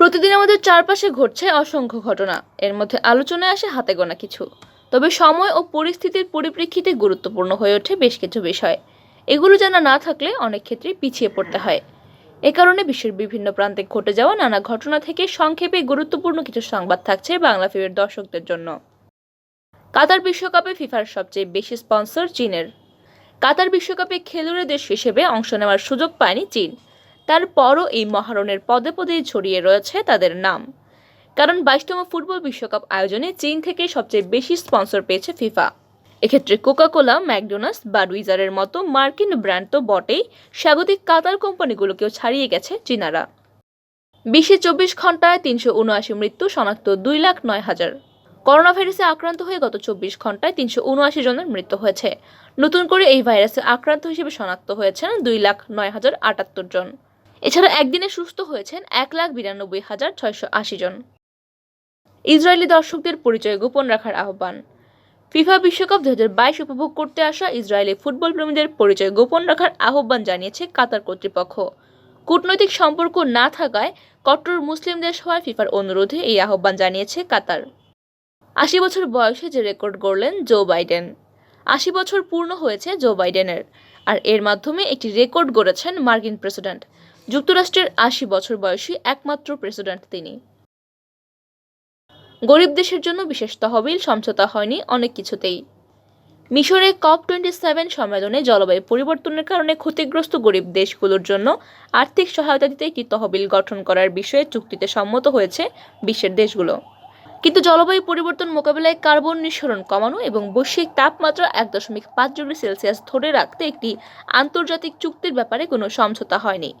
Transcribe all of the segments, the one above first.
প্রতিদিন আমাদের চারপাশে ঘটছে অসংখ্য ঘটনা। এর মধ্যে আলোচনায় আসে হাতে গোনা কিছু। তবে সময় ও পরিস্থিতির পরিপ্রেক্ষিতে গুরুত্বপূর্ণ হয়ে ওঠে বেশ কিছু বিষয়। এগুলো জানা না থাকলে অনেক ক্ষেত্রে পিছিয়ে পড়তে হয়। এ কারণে বিশ্বের বিভিন্ন প্রান্তে ঘটে যাওয়া নানা ঘটনা থেকে সংক্ষেপে গুরুত্বপূর্ণ কিছু সংবাদ থাকছে বাংলাভিউয়ের দর্শকদের জন্য। কাতার বিশ্বকাপে ফিফার সবচেয়ে বেশি স্পন্সর চীনের। কাতার বিশ্বকাপে খেলুড়ে দেশ হিসেবে অংশ নেওয়ার সুযোগ পায়নি চীন। তারপরও এই মহারণের পদে পদে ছড়িয়ে রয়েছে তাদের নাম। কারণ 22তম ফুটবল বিশ্বকাপ আয়োজনে চীন থেকে সবচেয়ে বেশি স্পন্সর পেয়েছে ফিফা। এক্ষেত্রে কোকাকোলা, ম্যাকডোনাল্ডস, বাডউইজারের মতো মার্কিন ব্র্যান্ড তো বটেই, স্বাগতিক কাতার কোম্পানিগুলোকেও ছাড়িয়ে গেছে চীনারা। বিশ্বে 24 ঘন্টায় 379 মৃত্যু, শনাক্ত 2,09,000। করোনা ভাইরাসে আক্রান্ত হয়ে গত 24 ঘন্টায় 379 জনের মৃত্যু হয়েছে। নতুন করে এই ভাইরাসে আক্রান্ত হিসেবে শনাক্ত হয়েছেন 2,09,078 জন। এছাড়া একদিনে সুস্থ হয়েছেন 1,92,680 জন। ইসরায়েলি দর্শকদের পরিচয় গোপন রাখার আহ্বান। ফিফা বিশ্বকাপ 2022 উপভোগ করতে আসা ইসরায়েলি ফুটবল প্রেমীদের পরিচয় গোপন রাখার আহ্বান জানিয়েছে কাতার কর্তৃপক্ষ। কূটনৈতিক সম্পর্ক না থাকায় কট্টর মুসলিম দেশ হওয়ায় ফিফার অনুরোধে এই আহ্বান জানিয়েছে কাতার। 80 বছর বয়সে যে রেকর্ড গড়লেন জো বাইডেন। 80 বছর পূর্ণ হয়েছে জো বাইডেনের, আর এর মাধ্যমে একটি রেকর্ড গড়েছেন মার্কিন প্রেসিডেন্ট। যুক্তরাষ্ট্রের 80 বছর বয়সী একমাত্র প্রেসিডেন্ট তিনি। গরিব দেশের জন্য বিশেষ তহবিল, সমঝোতা হয়নি অনেক কিছুতেই। মিশরে COP27 সম্মেলনে জলবায়ু পরিবর্তনের কারণে ক্ষতিগ্রস্ত গরিব দেশগুলোর জন্য আর্থিক সহায়তা দিতে একটি তহবিল গঠন করার বিষয়ে চুক্তিতে সম্মত হয়েছে বিশ্বের দেশগুলো। কিন্তু জলবায়ু পরিবর্তন মোকাবিলায় কার্বন নিঃসরণ কমানো এবং বৈশ্বিক তাপমাত্রা 1.5 ডিগ্রি সেলসিয়াস ধরে রাখতে একটি আন্তর্জাতিক চুক্তির ব্যাপারে কোনো সমঝোতা হয়নি।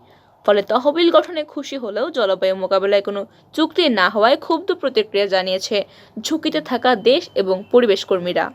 ফলে তহবিল গঠনে খুশি হলেও জলবায়ু মোকাবিলায় কোনো চুক্তি না হওয়ায় ক্ষুব্ধ প্রতিক্রিয়া জানিয়েছে ঝুঁকিতে থাকা দেশ এবং পরিবেশ কর্মীরা।